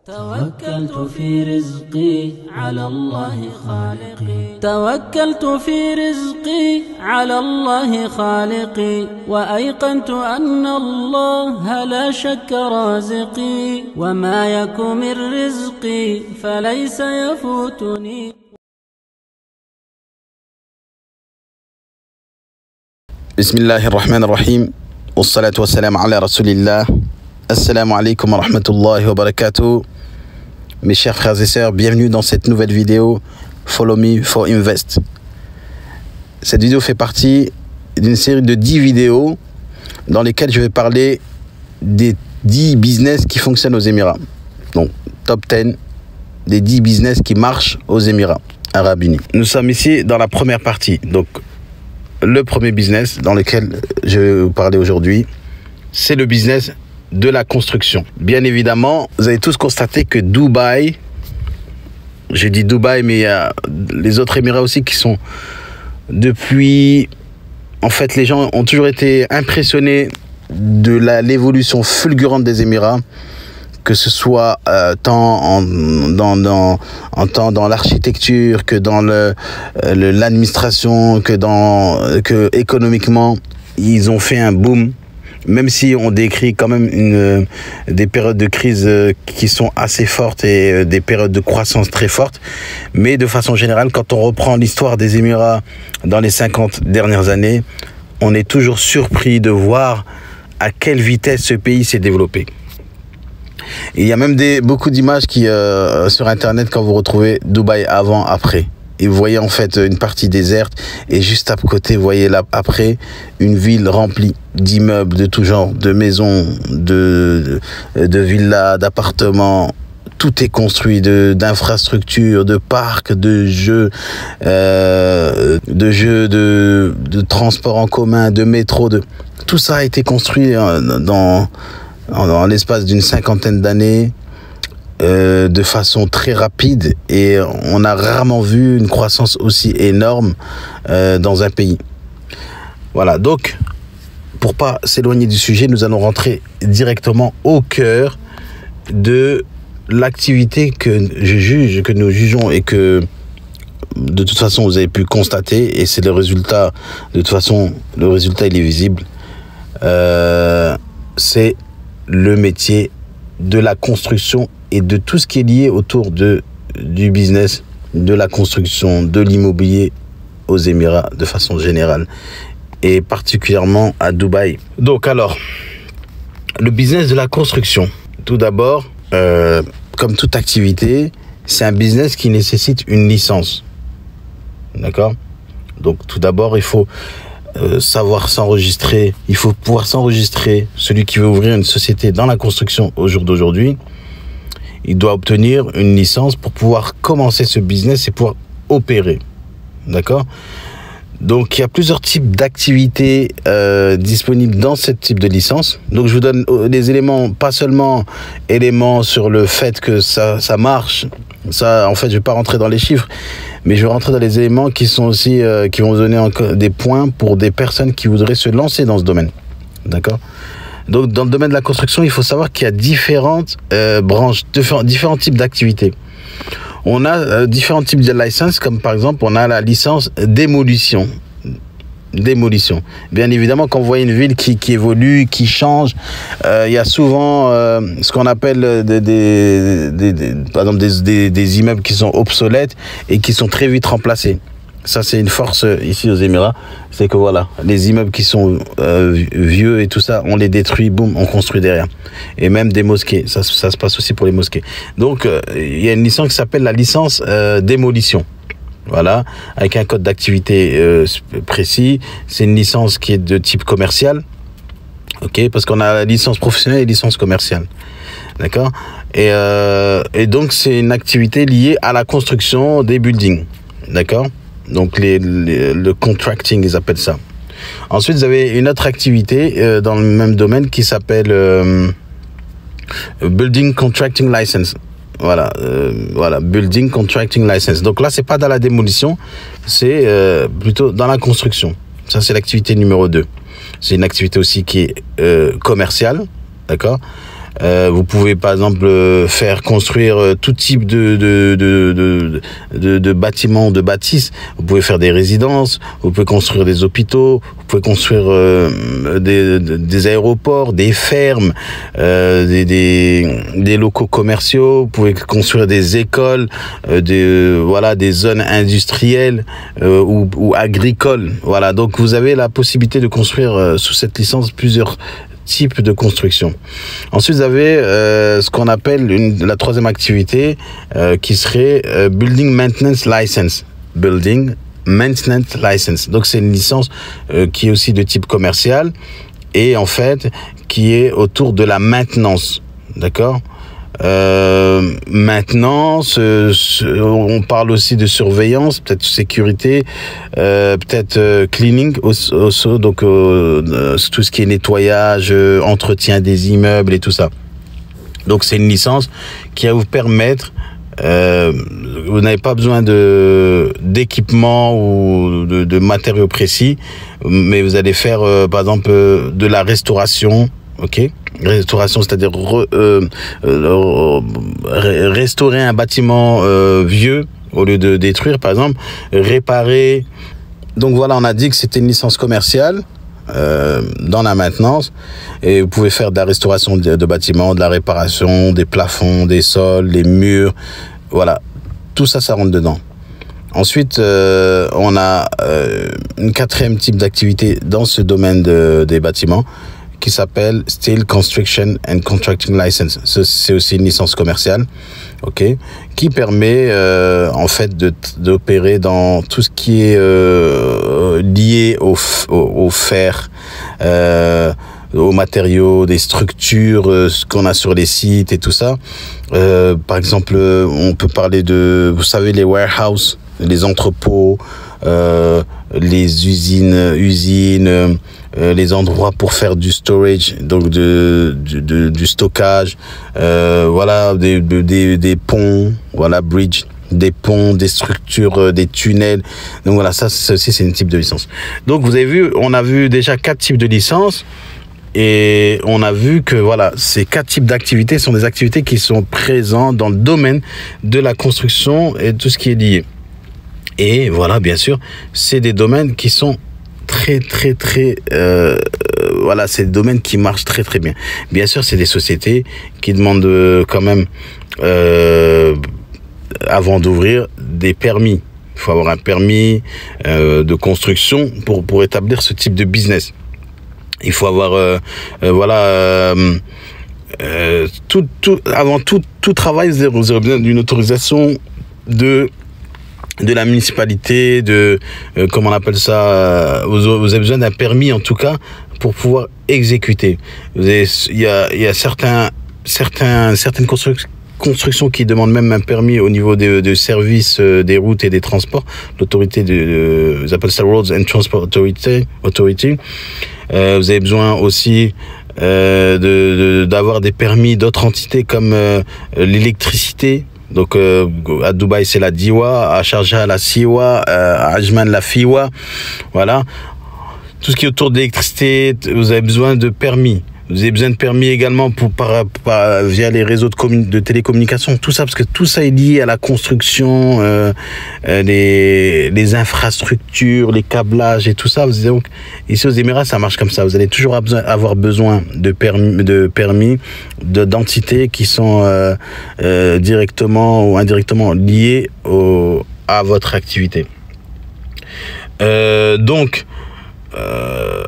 توكلت في رزقي على الله خالقي توكلت في رزقي على الله خالقي وأيقنت أن الله لا شك رازقي وما يك من رزقي فليس يفوتني. بسم الله الرحمن الرحيم والصلاة والسلام على رسول الله. Assalamu alaikum wa rahmatullahi wa barakatuh. Mes chers frères et sœurs, bienvenue dans cette nouvelle vidéo Follow Me for Invest. Cette vidéo fait partie d'une série de 10 vidéos dans lesquelles je vais parler des 10 business qui fonctionnent aux Émirats. Donc, top 10 des 10 business qui marchent aux Émirats Arabes Unis. Nous sommes ici dans la première partie. Donc, le premier business dans lequel je vais vous parler aujourd'hui, c'est le business de la construction. Bien évidemment, vous avez tous constaté que Dubaï, j'ai dit Dubaï, mais il y a les autres Émirats aussi qui sont depuis... En fait, les gens ont toujours été impressionnés de l'évolution fulgurante des Émirats, que ce soit tant dans l'architecture que dans l'administration, que économiquement, ils ont fait un boom. Même si on décrit quand même des périodes de crise qui sont assez fortes et des périodes de croissance très fortes. Mais de façon générale, quand on reprend l'histoire des Émirats dans les 50 dernières années, on est toujours surpris de voir à quelle vitesse ce pays s'est développé. Et il y a même beaucoup d'images sur Internet quand vous retrouvez Dubaï avant, après. Et vous voyez en fait une partie déserte et juste à côté, vous voyez là après une ville remplie d'immeubles de tout genre, de maisons, de villas, d'appartements. Tout est construit, d'infrastructures, de parcs, de jeux, de transports en commun, de métro. Tout ça a été construit dans l'espace d'une cinquantaine d'années. De façon très rapide et on a rarement vu une croissance aussi énorme dans un pays. Voilà, donc pour pas s'éloigner du sujet, nous allons rentrer directement au cœur de l'activité que nous jugeons et que de toute façon vous avez pu constater, et c'est le résultat. De toute façon, le résultat il est visible. C'est le métier de la construction et de tout ce qui est lié autour du business, de la construction, de l'immobilier aux Émirats de façon générale et particulièrement à Dubaï. Donc alors, le business de la construction, tout d'abord, comme toute activité, c'est un business qui nécessite une licence. D'accord? Donc tout d'abord, il faut savoir s'enregistrer, il faut pouvoir s'enregistrer. Celui qui veut ouvrir une société dans la construction au jour d'aujourd'hui, il doit obtenir une licence pour pouvoir commencer ce business et pouvoir opérer. D'accord? Donc, il y a plusieurs types d'activités disponibles dans ce type de licence. Donc, je vous donne des éléments, pas seulement éléments sur le fait que ça marche. Ça, en fait, je ne vais pas rentrer dans les chiffres, mais je vais rentrer dans les éléments qui sont aussi, qui vont vous donner des points pour des personnes qui voudraient se lancer dans ce domaine. D'accord? Donc, dans le domaine de la construction, il faut savoir qu'il y a différentes branches, différents types d'activités. On a différents types de licences, comme par exemple, on a la licence démolition. Bien évidemment, quand vous voyez une ville qui évolue, qui change, il y a souvent ce qu'on appelle par exemple des immeubles qui sont obsolètes et qui sont très vite remplacés. Ça, c'est une force ici aux Émirats. C'est que voilà, les immeubles qui sont vieux et tout ça, on les détruit, boum, on construit derrière. Et même des mosquées, ça se passe aussi pour les mosquées. Donc, il y a une licence qui s'appelle la licence démolition. Voilà, avec un code d'activité précis. C'est une licence qui est de type commercial. Ok, parce qu'on a la licence professionnelle et la licence commerciale. D'accord? Et donc, c'est une activité liée à la construction des buildings. D'accord? Donc, le contracting, ils appellent ça. Ensuite, vous avez une autre activité dans le même domaine qui s'appelle Building Contracting License. Voilà, Building Contracting License. Donc là, c'est pas dans la démolition, c'est plutôt dans la construction. Ça, c'est l'activité numéro 2. C'est une activité aussi qui est commerciale, d'accord? Vous pouvez par exemple faire construire tout type de bâtiments, de bâtisses. Vous pouvez faire des résidences, vous pouvez construire des hôpitaux, vous pouvez construire des aéroports, des fermes, des locaux commerciaux. Vous pouvez construire des écoles, des zones industrielles ou agricoles. Voilà, donc vous avez la possibilité de construire sous cette licence plusieurs types de construction. Ensuite, vous avez ce qu'on appelle la troisième activité qui serait Building Maintenance License. Building Maintenance License. Donc, c'est une licence qui est aussi de type commercial et en fait, qui est autour de la maintenance. D'accord ? Maintenance, on parle aussi de surveillance, peut-être sécurité, peut-être cleaning aussi, donc tout ce qui est nettoyage, entretien des immeubles et tout ça. Donc c'est une licence qui va vous permettre, vous n'avez pas besoin d'équipement ou de matériaux précis, mais vous allez faire par exemple de la restauration. Ok, restauration, c'est-à-dire restaurer un bâtiment vieux au lieu de détruire, par exemple, réparer. Donc voilà, on a dit que c'était une licence commerciale dans la maintenance et vous pouvez faire de la restauration de bâtiments, de la réparation des plafonds, des sols, des murs. Voilà, tout ça, ça rentre dedans. Ensuite, on a une quatrième type d'activité dans ce domaine des bâtiments qui s'appelle Steel Construction and Contracting License. C'est aussi une licence commerciale, ok, qui permet en fait d'opérer dans tout ce qui est lié au fer, aux matériaux, des structures, ce qu'on a sur les sites et tout ça. Par exemple, on peut parler de, vous savez, les warehouses, les entrepôts, les usines, les endroits pour faire du storage, donc du stockage, voilà, des ponts, voilà, bridge, des ponts, des structures, des tunnels. Donc voilà, ça aussi c'est un type de licence. Donc vous avez vu, on a vu déjà 4 types de licences. Et on a vu que voilà, ces 4 types d'activités sont des activités qui sont présentes dans le domaine de la construction et tout ce qui est lié. Et voilà, bien sûr, c'est des domaines qui sont très voilà, c'est des domaines qui marchent très bien. Bien sûr, c'est des sociétés qui demandent quand même avant d'ouvrir des permis. Il faut avoir un permis de construction pour établir ce type de business. Il faut avoir avant tout travail, vous aurez besoin d'une autorisation de la municipalité, comment on appelle ça, vous avez besoin d'un permis en tout cas pour pouvoir exécuter. Il y a certaines constructions qui demandent même un permis au niveau de services des routes et des transports. L'autorité ils appellent ça Roads and Transport Authority. Vous avez besoin aussi d'avoir des permis d'autres entités comme l'électricité. Donc à Dubaï c'est la DIWA, à Sharjah la SIWA, à Ajman la FIWA. Voilà. Tout ce qui est autour de l'électricité, vous avez besoin de permis. Vous avez besoin de permis également via les réseaux de télécommunications, tout ça, parce que tout ça est lié à la construction, les infrastructures, les câblages et tout ça. Donc, ici aux Émirats, ça marche comme ça. Vous allez toujours avoir besoin de permis d'entités qui sont directement ou indirectement liées à votre activité.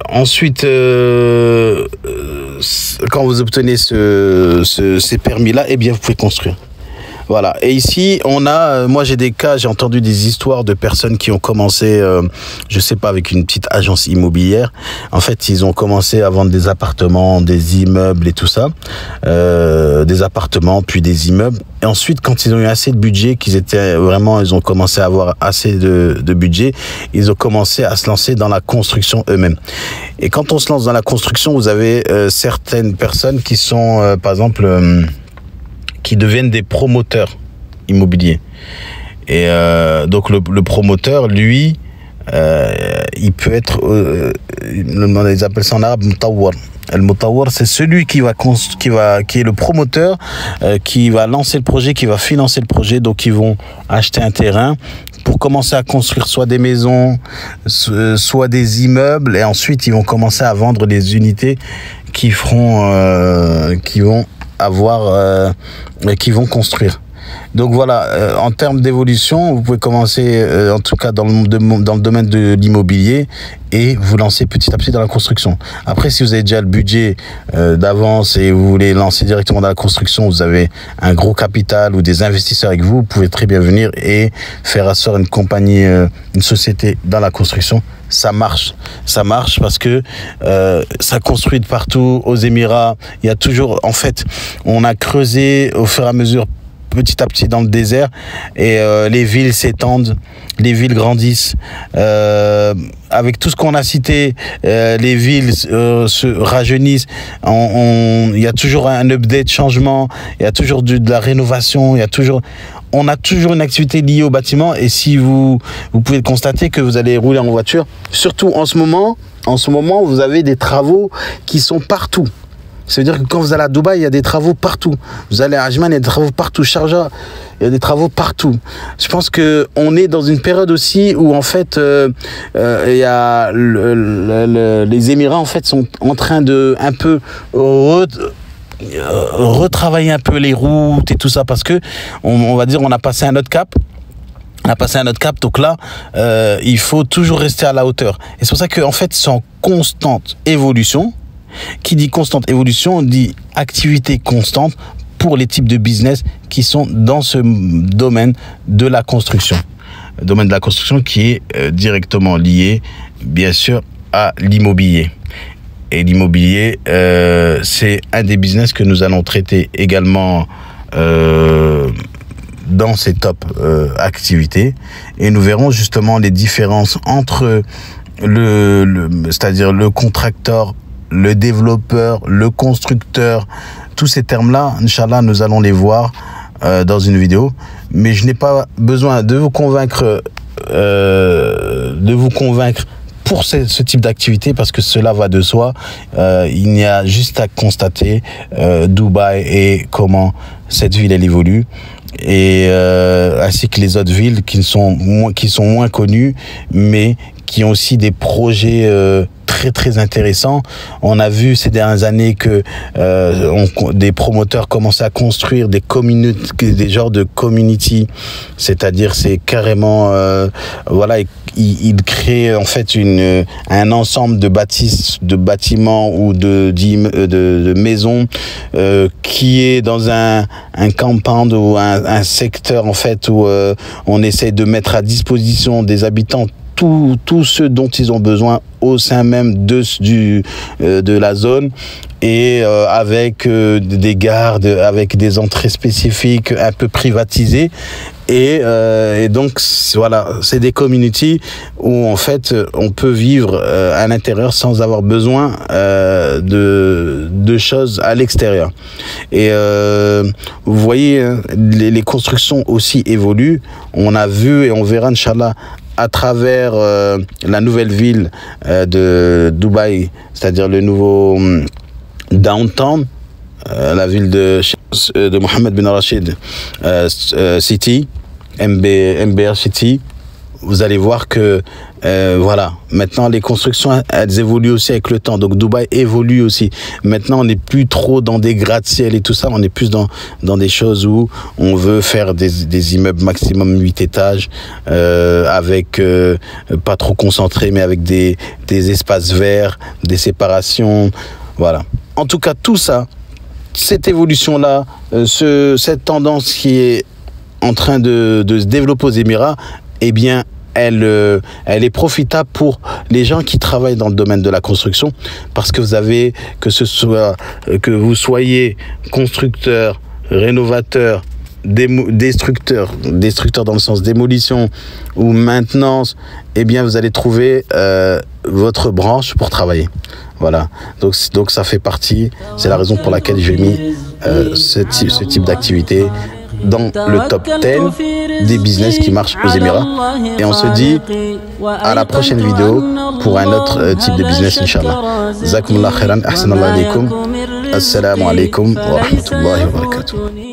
Ensuite, quand vous obtenez ces permis-là, eh bien, vous pouvez construire. Voilà. Et ici, moi j'ai des cas, j'ai entendu des histoires de personnes qui ont commencé, je sais pas, avec une petite agence immobilière. En fait, ils ont commencé à vendre des appartements, des immeubles et tout ça, des appartements puis des immeubles. Et ensuite, quand ils ont eu assez de budget, ils ont commencé à avoir assez de budget, ils ont commencé à se lancer dans la construction eux-mêmes. Et quand on se lance dans la construction, vous avez certaines personnes qui sont, par exemple, qui deviennent des promoteurs immobiliers. Et donc le promoteur, lui, il peut être, ils appellent ça en arabe mutawwar. Le mutawwar, c'est celui qui est le promoteur, qui va lancer le projet, qui va financer le projet. Donc ils vont acheter un terrain pour commencer à construire soit des maisons, soit des immeubles, et ensuite ils vont commencer à vendre les unités qui vont construire. Donc voilà, en termes d'évolution, vous pouvez commencer, en tout cas dans le domaine de l'immobilier, et vous lancer petit à petit dans la construction. Après, si vous avez déjà le budget d'avance et vous voulez lancer directement dans la construction, vous avez un gros capital ou des investisseurs avec vous, vous pouvez très bien venir et faire asseoir une compagnie, une société dans la construction. Ça marche parce que ça construit de partout. Aux Émirats, il y a toujours, en fait, on a creusé au fur et à mesure, petit à petit dans le désert, et les villes s'étendent, les villes grandissent. Avec tout ce qu'on a cité, les villes se rajeunissent. Il y a toujours un update, changement, il y a toujours de la rénovation, on a toujours une activité liée au bâtiment. Et si vous pouvez constater que vous allez rouler en voiture, surtout en ce moment, vous avez des travaux qui sont partout. Ça veut dire que quand vous allez à Dubaï, il y a des travaux partout. Vous allez à Ajman, il y a des travaux partout. Sharjah, il y a des travaux partout. Je pense qu'on est dans une période aussi où, en fait, il y a les Émirats, en fait, sont en train de un peu retravailler un peu les routes et tout ça, parce que, on va dire, on a passé un autre cap. Donc là, il faut toujours rester à la hauteur. Et c'est pour ça qu'en fait, c'est en constante évolution. Qui dit constante évolution, dit activité constante pour les types de business qui sont dans ce domaine de la construction. Le domaine de la construction qui est directement lié, bien sûr, à l'immobilier. Et l'immobilier, c'est un des business que nous allons traiter également dans ces top activités. Et nous verrons justement les différences entre c'est-à-dire le contracteur, le développeur, le constructeur, tous ces termes-là, Inch'Allah, nous allons les voir dans une vidéo. Mais je n'ai pas besoin de vous convaincre pour ce type d'activité, parce que cela va de soi. Il n'y a juste à constater Dubaï et comment cette ville elle évolue. Et ainsi que les autres villes qui sont moins connues, mais qui ont aussi des projets très intéressants. On a vu ces dernières années que des promoteurs commençaient à construire des genres de community, c'est-à-dire c'est carrément voilà, ils créent en fait un ensemble de bâtiments ou de maisons qui est dans un compound ou un secteur en fait où on essaie de mettre à disposition des habitants tout ce dont ils ont besoin au sein même de la zone, et avec des gardes, avec des entrées spécifiques un peu privatisées. Et donc voilà, c'est des community où en fait on peut vivre à l'intérieur sans avoir besoin de choses à l'extérieur. Et vous voyez, les constructions aussi évoluent. On a vu et on verra, Inch'Allah, à travers la nouvelle ville de Dubaï, c'est-à-dire le nouveau downtown, la ville de Mohammed bin Rashid City, MBR City. Vous allez voir que voilà, maintenant les constructions elles évoluent aussi avec le temps. Donc Dubaï évolue aussi. Maintenant on n'est plus trop dans des gratte-ciel et tout ça, on est plus dans des choses où on veut faire des immeubles maximum 8 étages avec pas trop concentrés, mais avec des espaces verts, des séparations. Voilà. En tout cas, tout ça, cette évolution-là, cette tendance qui est en train de se développer aux Émirats, eh bien, elle est profitable pour les gens qui travaillent dans le domaine de la construction, parce que que vous soyez constructeur, rénovateur, destructeur dans le sens démolition ou maintenance, eh bien vous allez trouver votre branche pour travailler. Voilà, donc ça fait partie, c'est la raison pour laquelle j'ai mis ce type d'activité dans le top 10 des business qui marchent aux Émirats. Et on se dit à la prochaine vidéo pour un autre type de business, Inch'Allah. Jazakumullah khairan, ahsanallah alaykum. Assalamu alaikum wa rahmatullahi wa barakatuh.